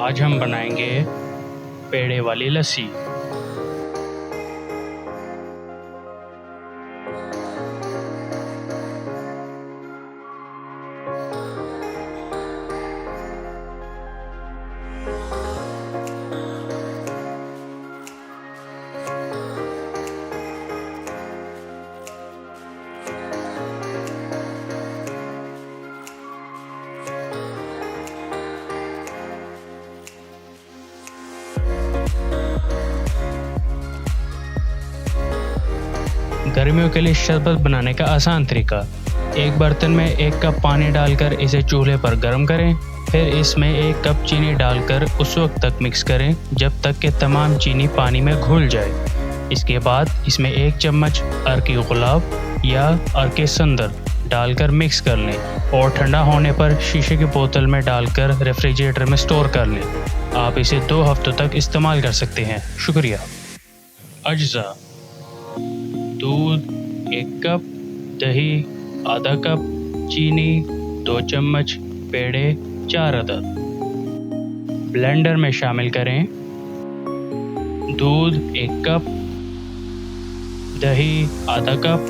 आज हम बनाएंगे पेड़े वाली लस्सी। गर्मियों के लिए शरबत बनाने का आसान तरीका। एक बर्तन में 1 कप पानी डालकर इसे चूल्हे पर गर्म करें। फिर इसमें 1 कप चीनी डालकर उस वक्त तक मिक्स करें जब तक कि तमाम चीनी पानी में घुल जाए। इसके बाद इसमें 1 चम्मच अरकी गुलाब या अरके संदर डालकर मिक्स कर लें और ठंडा होने पर शीशे की बोतल में डालकर रेफ्रिजरेटर में स्टोर कर लें। आप इसे 2 हफ्तों तक इस्तेमाल कर सकते हैं। शुक्रिया। अज्जा: दूध 1 कप, दही आधा कप, चीनी 2 चम्मच, पेड़े 4 अदद। ब्लेंडर में शामिल करें। दूध 1 कप, दही आधा कप,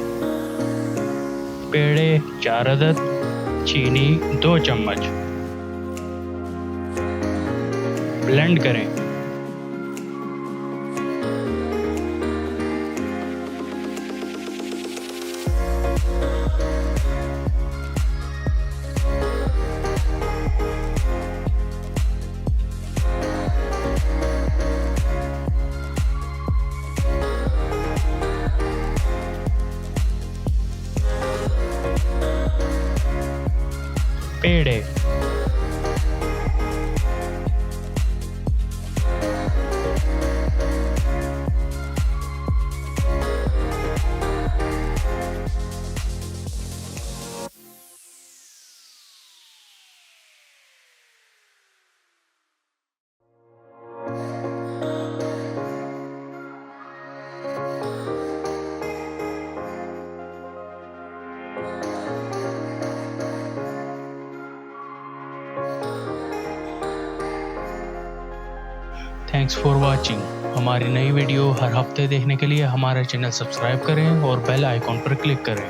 पेड़े 4 अदद, चीनी 2 चम्मच। ब्लेंड करें। पेड़े थैंक्स फॉर वॉचिंग। हमारी नई वीडियो हर हफ्ते देखने के लिए हमारा चैनल सब्सक्राइब करें और बेल आइकॉन पर क्लिक करें।